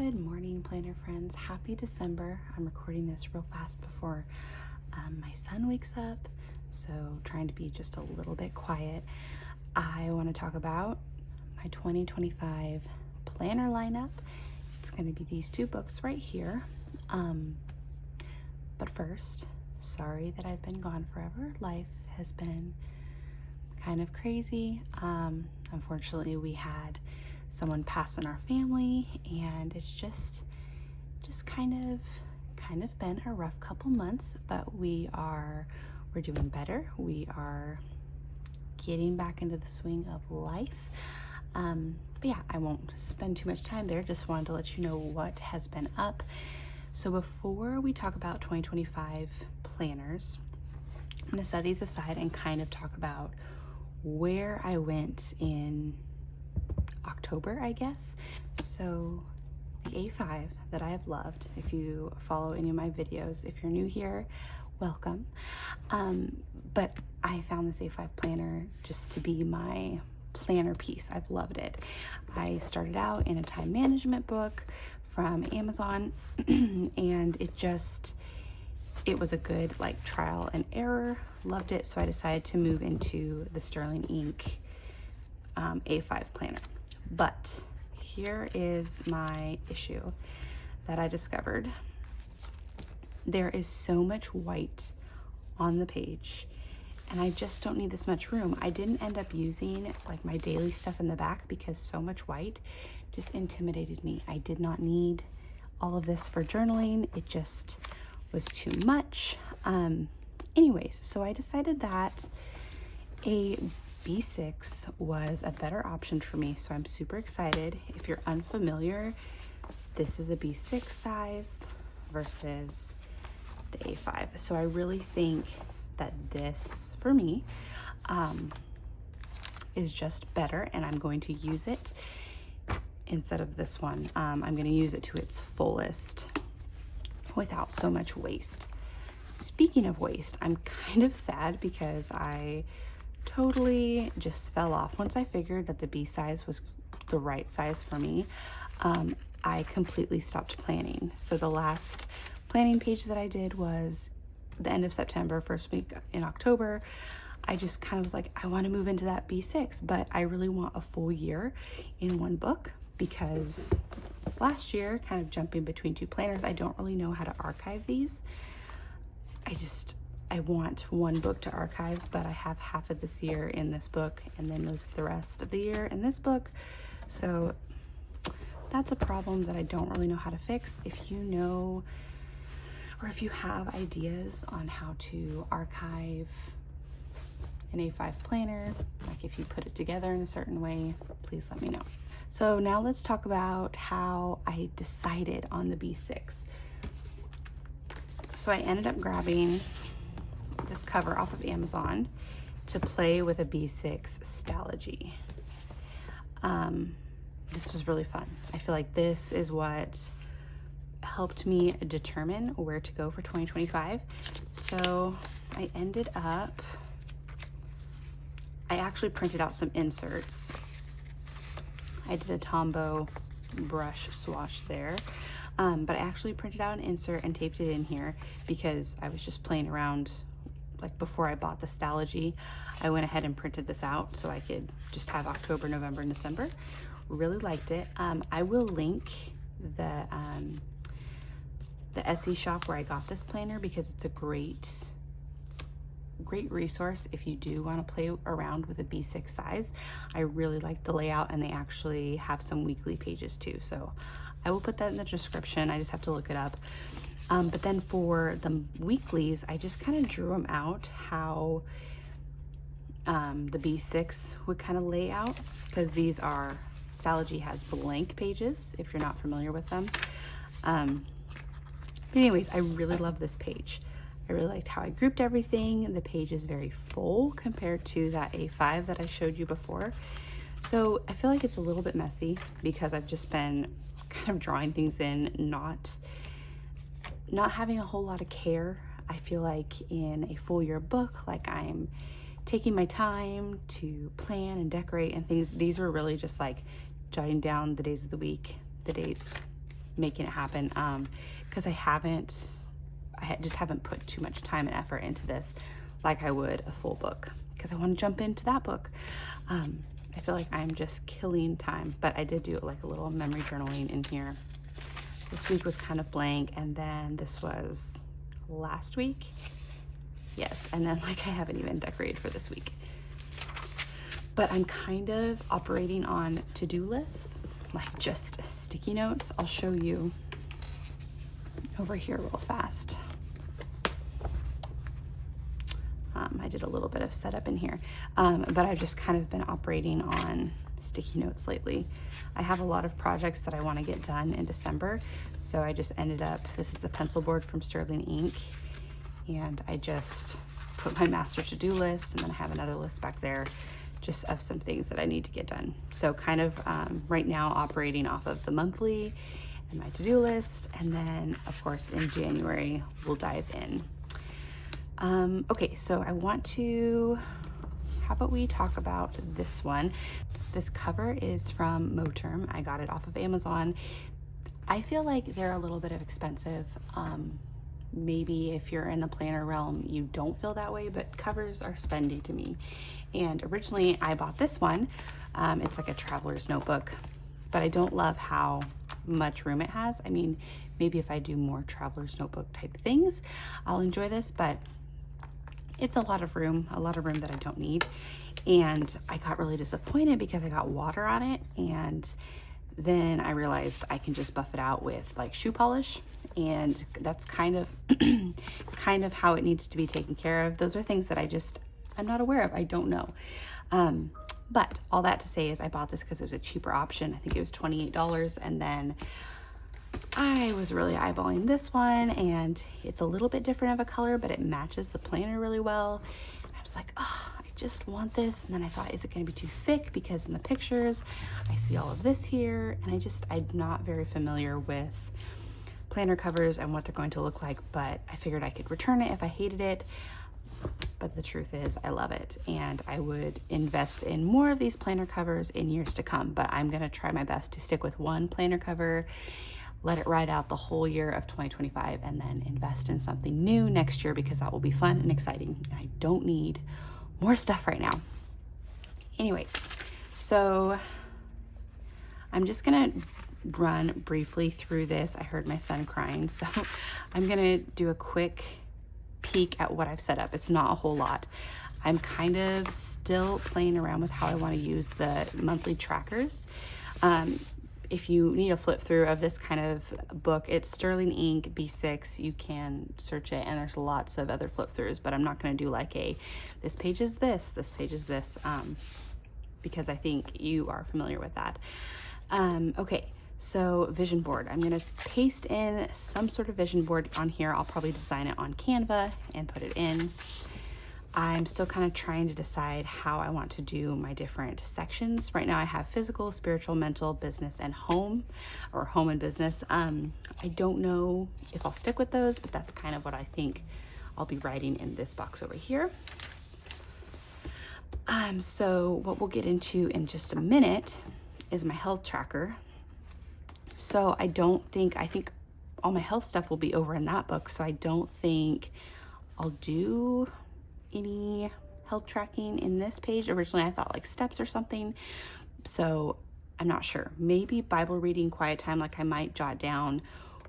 Good morning, planner friends. Happy December. I'm recording this real fast before my son wakes up, so trying to be just a little bit quiet. I want to talk about my 2025 planner lineup. It's going to be these two books right here. But first, sorry that I've been gone forever. Life has been kind of crazy. Unfortunately, we had someone pass in our family, and it's just kind of been a rough couple months, but we're doing better. We are getting back into the swing of life. But yeah, I won't spend too much time there. Just wanted to let you know what has been up. So before we talk about 2025 planners, I'm going to set these aside and kind of talk about where I went in October, I guess. So the A5 that I have loved, if you follow any of my videos, if you're new here, welcome. But I found this A5 planner just to be my planner piece. I've loved it. I started out in a time management book from Amazon and it was a good like trial and error. Loved it, so I decided to move into the Sterling Ink A5 planner. But here is my issue that I discovered. There is so much white on the page, and I just don't need this much room. I didn't end up using like my daily stuff in the back because so much white just intimidated me. I did not need all of this for journaling. It just was too much. Anyways, so I decided that a B6 was a better option for me, so I'm super excited. If you're unfamiliar, this is a B6 size versus the A5. So I really think that this, for me, is just better, and I'm going to use it instead of this one. I'm going to use it to its fullest without so much waste. Speaking of waste, I'm kind of sad because I totally just fell off. Once I figured that the B size was the right size for me, I completely stopped planning. So the last planning page that I did was the end of September, first week in October. I just kind of was like, I want to move into that B6, but I really want a full year in one book because this last year, kind of jumping between two planners, I don't really know how to archive these. I want one book to archive, but I have half of this year in this book and then the rest of the year in this book. So that's a problem that I don't really know how to fix. If you know, or if you have ideas on how to archive an A5 planner, like if you put it together in a certain way, please let me know. So now let's talk about how I decided on the B6. So I ended up grabbing this cover off of Amazon to play with a B6 Stalogy. This was really fun. I feel like this is what helped me determine where to go for 2025. So I actually printed out some inserts. I did a Tombow brush swatch there. But I actually printed out an insert and taped it in here because I was just playing around. Like before I bought the Stalogy, I went ahead and printed this out so I could just have October, November, and December. Really liked it. I will link the Etsy shop where I got this planner because it's a great resource if you do want to play around with a B6 size. I really like the layout, and they actually have some weekly pages too. So I will put that in the description. I just have to look it up. But then for the weeklies, I just kind of drew them out how the B6 would kind of lay out, because Stalogy has blank pages if you're not familiar with them. But anyways, I really love this page. I really liked how I grouped everything. The page is very full compared to that A5 that I showed you before. So I feel like it's a little bit messy because I've just been kind of drawing things in, not having a whole lot of care. I feel like in a full year book, like I'm taking my time to plan and decorate and things. These were really just like jotting down the days of the week, the days making it happen, because I just haven't put too much time and effort into this like I would a full book, because I want to jump into that book. I feel like I'm just killing time, but I did do like a little memory journaling in here. This week was kind of blank, and then this was last week. Yes, and then like I haven't even decorated for this week. But I'm kind of operating on to-do lists, like just sticky notes. I'll show you over here real fast. I did a little bit of setup in here, but I've just kind of been operating on sticky notes lately. I have a lot of projects that I want to get done in December, so I just ended up, this is the pencil board from Sterling Ink, and I just put my master to-do list, and then I have another list back there just of some things that I need to get done. So kind of right now operating off of the monthly and my to-do list, and then of course in January we'll dive in. Okay, so I want to, how about we talk about this one? This cover is from Moterm. I got it off of Amazon. I feel like they're a little bit expensive. Maybe if you're in the planner realm, you don't feel that way, but covers are spendy to me. And originally I bought this one. It's like a traveler's notebook, but I don't love how much room it has. I mean, maybe if I do more traveler's notebook type things, I'll enjoy this, but it's a lot of room that I don't need. And I got really disappointed because I got water on it, and then I realized I can just buff it out with like shoe polish, and that's kind of how it needs to be taken care of. Those are things that I'm not aware of. I don't know. But all that to say is I bought this because it was a cheaper option. I think it was $28, and then I was really eyeballing this one, and it's a little bit different of a color, but it matches the planner really well. I was like, oh, I just want this. And then I thought, is it going to be too thick? Because in the pictures, I see all of this here, and I'm not very familiar with planner covers and what they're going to look like, but I figured I could return it if I hated it. But the truth is I love it, and I would invest in more of these planner covers in years to come, but I'm going to try my best to stick with one planner cover, let it ride out the whole year of 2025, and then invest in something new next year, because that will be fun and exciting, and I don't need more stuff right now. Anyways, so I'm just gonna run briefly through this. I heard my son crying, so I'm gonna do a quick peek at what I've set up. It's not a whole lot. I'm kind of still playing around with how I want to use the monthly trackers. If you need a flip through of this kind of book, it's Sterling Ink B6. You can search it, and there's lots of other flip throughs, but I'm not going to do like this page is this page is this, because I think you are familiar with that. Okay, so vision board. I'm going to paste in some sort of vision board on here. I'll probably design it on Canva and put it in. I'm still kind of trying to decide how I want to do my different sections. Right now I have physical, spiritual, mental, business, and home, or home and business. I don't know if I'll stick with those, but that's kind of what I think I'll be writing in this box over here. So what we'll get into in just a minute is my health tracker. So I think all my health stuff will be over in that book, so I don't think I'll do any health tracking in this page. Originally I thought like steps or something, so I'm not sure. Maybe Bible reading, quiet time, like I might jot down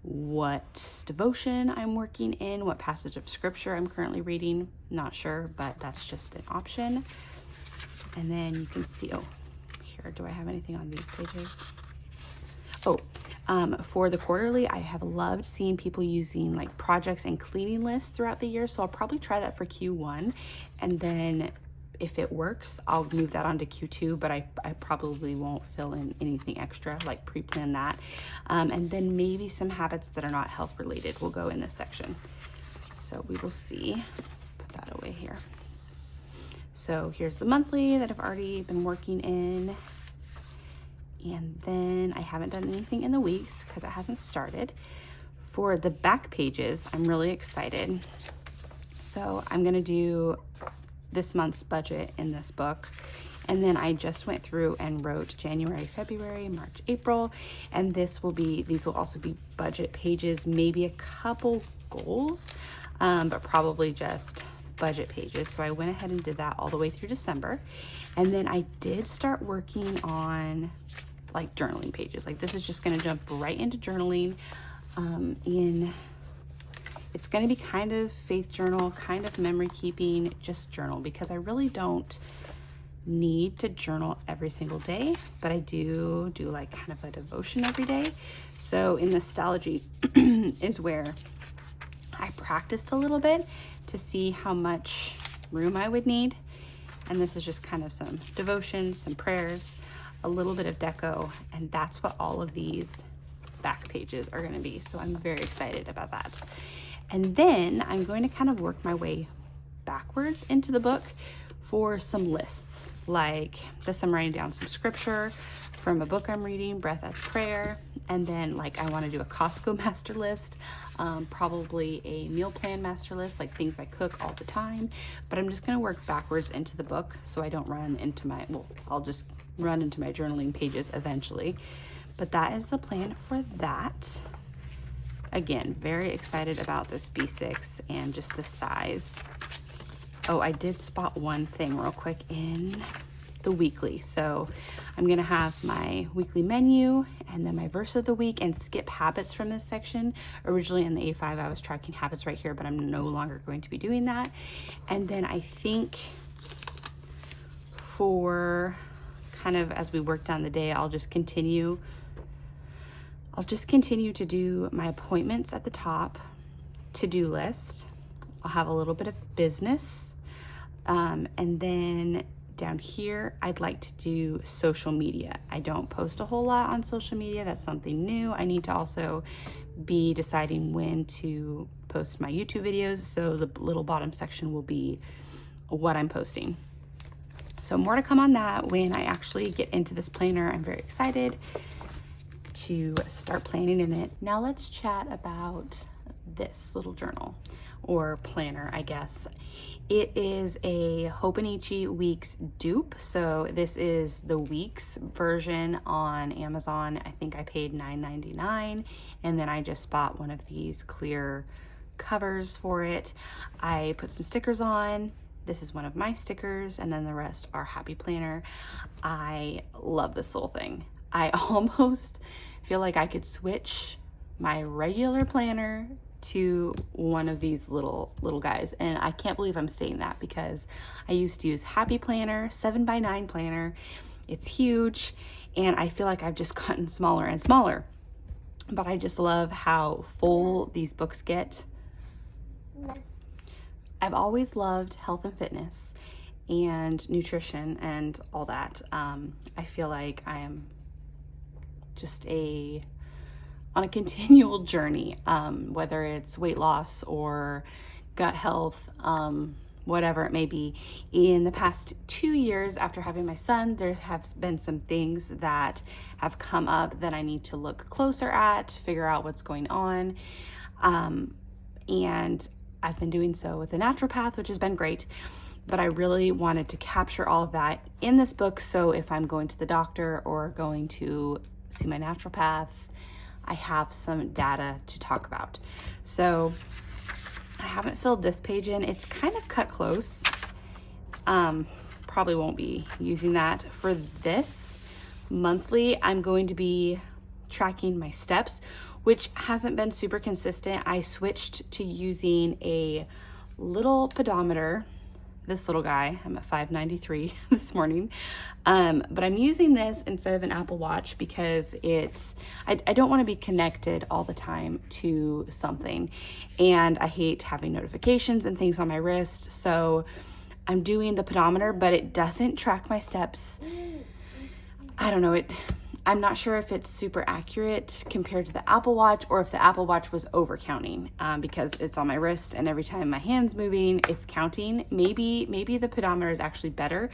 what devotion I'm working in, what passage of scripture I'm currently reading. Not sure, but that's just an option. And then you can see, oh, here, do I have anything on these pages? Oh, for the quarterly, I have loved seeing people using like projects and cleaning lists throughout the year. So I'll probably try that for Q1. And then if it works, I'll move that onto Q2, but I probably won't fill in anything extra, like pre-plan that. And then maybe some habits that are not health related will go in this section. So we will see. Let's put that away here. So here's the monthly that I've already been working in. And then I haven't done anything in the weeks because it hasn't started. For the back pages, I'm really excited. So I'm gonna do this month's budget in this book. And then I just went through and wrote January, February, March, April, and these will also be budget pages, maybe a couple goals, but probably just budget pages. So I went ahead and did that all the way through December. And then I did start working on like journaling pages. Like this is just going to jump right into journaling. It's going to be kind of faith journal, kind of memory keeping, just journal, because I really don't need to journal every single day, but I do like kind of a devotion every day. So in the Stalogy is where I practiced a little bit to see how much room I would need. And this is just kind of some devotions, some prayers, a little bit of deco, and that's what all of these back pages are going to be. So I'm very excited about that. And then I'm going to kind of work my way backwards into the book for some lists. Like this, I'm writing down some scripture from a book I'm reading, Breath as Prayer. And then like I want to do a Costco master list, probably a meal plan master list, like things I cook all the time. But I'm just going to work backwards into the book so I don't run into my, I'll just run into my journaling pages eventually. But that is the plan for that. Again, very excited about this B6 and just the size. Oh, I did spot one thing real quick in the weekly. So I'm gonna have my weekly menu and then my verse of the week and skip habits from this section. Originally in the A5, I was tracking habits right here, but I'm no longer going to be doing that. And then I think for kind of as we work down the day, I'll just continue to do my appointments at the top, to-do list. I'll have a little bit of business. And then down here, I'd like to do social media. I don't post a whole lot on social media. That's something new. I need to also be deciding when to post my YouTube videos. So the little bottom section will be what I'm posting. So more to come on that when I actually get into this planner. I'm very excited to start planning in it. Now let's chat about this little journal or planner, I guess. It is a Hobonichi Weeks dupe. So this is the Weeks version on Amazon. I think I paid $9.99, and then I just bought one of these clear covers for it. I put some stickers on. This is one of my stickers, and then the rest are Happy Planner. I love this little thing. I almost feel like I could switch my regular planner to one of these little guys, and I can't believe I'm saying that because I used to use Happy Planner, 7x9 planner. It's huge, and I feel like I've just gotten smaller and smaller, but I just love how full these books get. I've always loved health and fitness and nutrition and all that. I feel like I am just on a continual journey, whether it's weight loss or gut health, whatever it may be. In the past 2 years after having my son, there have been some things that have come up that I need to look closer at, figure out what's going on. And I've been doing so with a naturopath, which has been great. But I really wanted to capture all of that in this book. So if I'm going to the doctor or going to see my naturopath, I have some data to talk about. So I haven't filled this page in. It's kind of cut close. Probably won't be using that. For this monthly, I'm going to be tracking my steps, which hasn't been super consistent. I switched to using a little pedometer, this little guy. I'm at 593 this morning. But I'm using this instead of an Apple Watch because I don't want to be connected all the time to something. And I hate having notifications and things on my wrist. So I'm doing the pedometer, but it doesn't track my steps. I don't know, I'm not sure if it's super accurate compared to the Apple Watch or if the Apple Watch was over counting because it's on my wrist and every time my hand's moving, it's counting. Maybe the pedometer is actually better,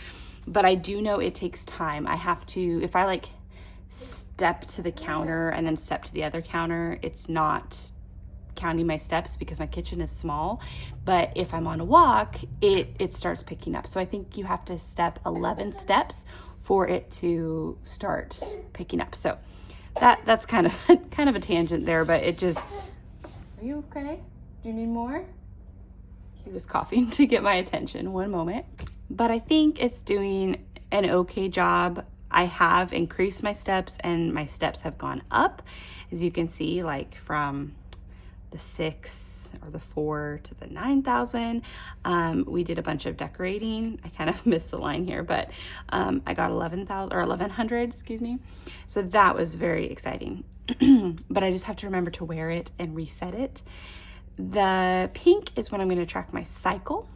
but I do know it takes time. I have to, if I like step to the counter and then step to the other counter, it's not counting my steps because my kitchen is small, but if I'm on a walk, it starts picking up. So I think you have to step 11 steps for it to start picking up. So that's kind of a tangent there, but it just, are you okay? Do you need more? He was coughing to get my attention. One moment. But I think it's doing an okay job. I have increased my steps and my steps have gone up. As you can see, like from the 6 or the 4 to the 9,000. We did a bunch of decorating. I kind of missed the line here, but I got 11,000 or 1,100, excuse me. So that was very exciting. But I just have to remember to wear it and reset it. The pink is when I'm going to track my cycle.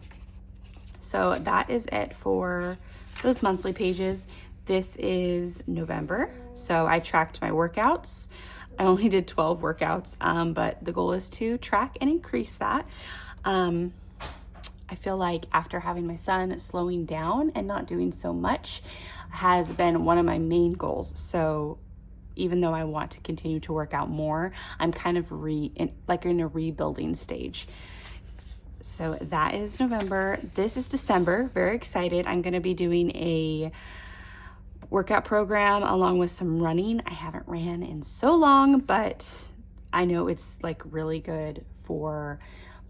So that is it for those monthly pages. This is November. So I tracked my workouts. I only did 12 workouts, but the goal is to track and increase that. I feel like after having my son, slowing down and not doing so much has been one of my main goals. So even though I want to continue to work out more, I'm kind of in a rebuilding stage. So that is November. This is December. Very excited. I'm going to be doing a workout program along with some running. I haven't ran in so long, but I know it's like really good for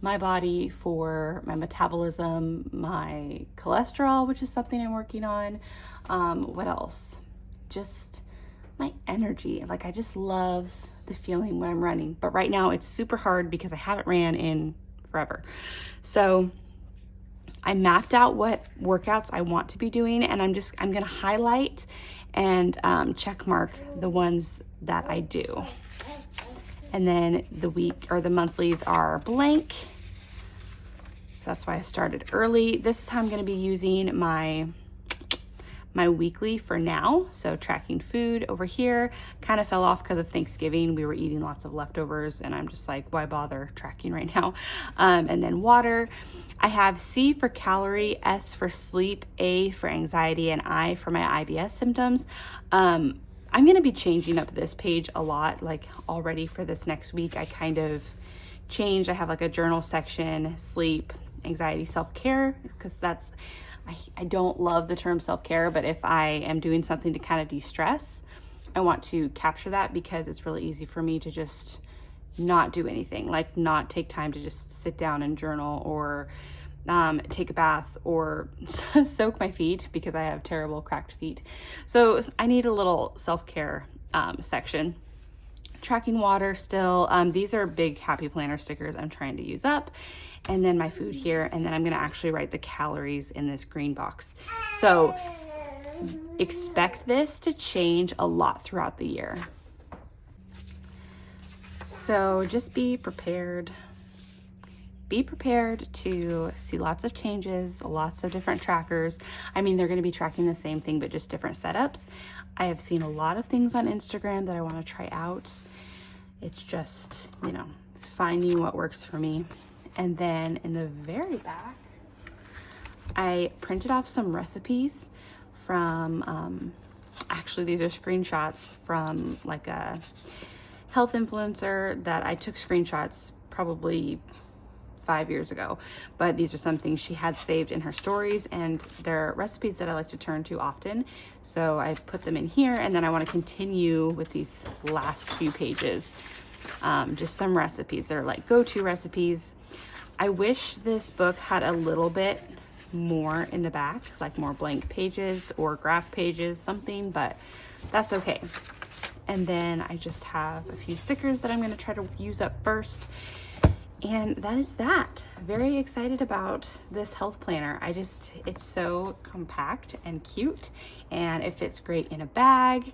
my body, for my metabolism, my cholesterol, which is something I'm working on. What else? Just my energy. Like I just love the feeling when I'm running, but right now it's super hard because I haven't ran in forever. So I mapped out what workouts I want to be doing, and I'm going to highlight and check mark the ones that I do. And then the week or the monthlies are blank. So that's why I started early. This is how I'm going to be using my weekly for now. So tracking food over here kind of fell off because of Thanksgiving. We were eating lots of leftovers and I'm just like, why bother tracking right now? And then water. I have C for calorie, S for sleep, A for anxiety, and I for my IBS symptoms. I'm going to be changing up this page a lot, like already for this next week. I kind of changed. I have like a journal section, sleep, anxiety, self-care, because that's, I don't love the term self-care, but if I am doing something to kind of de-stress, I want to capture that because it's really easy for me to just not do anything, like not take time to just sit down and journal or take a bath or soak my feet because I have terrible cracked feet. So I need a little self-care section. Tracking water still. These are big Happy Planner stickers I'm trying to use up. And then my food here. And then I'm going to actually write the calories in this green box. So expect this to change a lot throughout the year. So just be prepared. Be prepared to see lots of changes, lots of different trackers. I mean, they're going to be tracking the same thing, but just different setups. I have seen a lot of things on Instagram that I want to try out. It's just, finding what works for me. And then in the very back, I printed off some recipes from, actually these are screenshots from like a health influencer that I took screenshots probably 5 years ago, but these are some things she had saved in her stories and they're recipes that I like to turn to often. So I put them in here and then I want to continue with these last few pages. Just some recipes. They're like go-to recipes. I wish this book had a little bit more in the back, like more blank pages or graph pages, something, but that's okay. And then I just have a few stickers that I'm going to try to use up first. And that is that. Very excited about this health planner. It's so compact and cute and it fits great in a bag.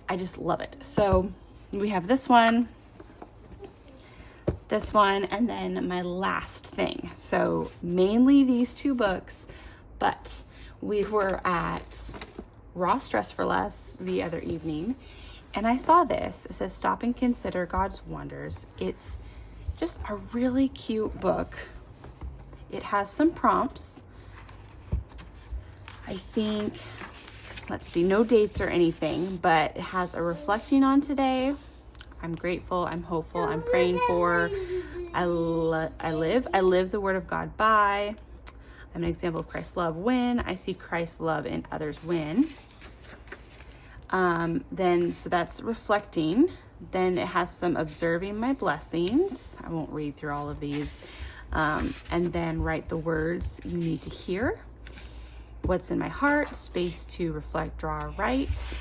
I just love it. So we have this one, and then my last thing. So mainly these two books, but we were at Ross Dress for Less the other evening and I saw this. It says Stop and Consider God's Wonders. It's just a really cute book. It has some prompts. I think, let's see, no dates or anything, but it has a reflecting on today. I'm grateful, I'm hopeful, I'm praying for. I live the word of God by. I'm an example of Christ's love when. I see Christ's love in others when. Then, so that's reflecting. Then it has some observing my blessings. I won't read through all of these. And then write the words you need to hear. What's in my heart, space to reflect, draw, write.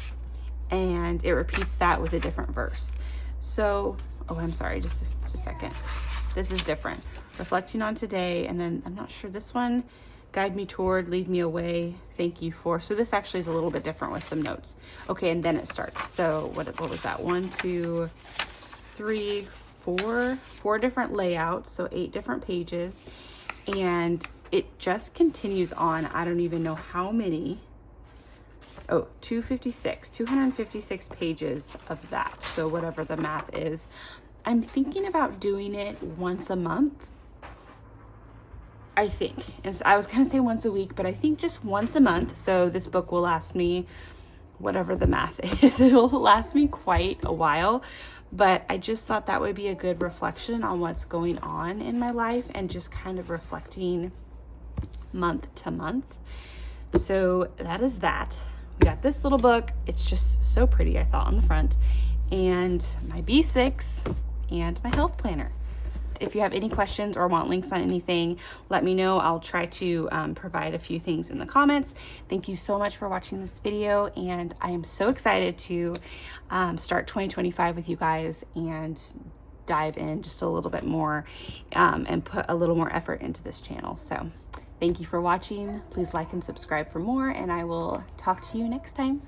And it repeats that with a different verse. So, oh, I'm sorry, just a second. This is different. Reflecting on today, and then I'm not sure this one, guide me toward, lead me away, thank you for. So this actually is a little bit different with some notes. Okay, and then it starts. So what was that? 1, 2, 3, 4 different layouts, so 8 different pages. And it just continues on. I don't even know how many. Oh, 256 pages of that. So whatever the math is. I'm thinking about doing it once a month. I think. And so I was going to say once a week, but I think just once a month. So this book will last me, whatever the math is, it'll last me quite a while. But I just thought that would be a good reflection on what's going on in my life and just kind of reflecting month to month. So that is that. We got this little book. It's just so pretty, I thought, on the front. And my B6 and my health planner. If you have any questions or want links on anything, let me know. I'll try to provide a few things in the comments. Thank you so much for watching this video, and I am so excited to start 2025 with you guys and dive in just a little bit more and put a little more effort into this channel. So thank you for watching. Please like and subscribe for more, and I will talk to you next time.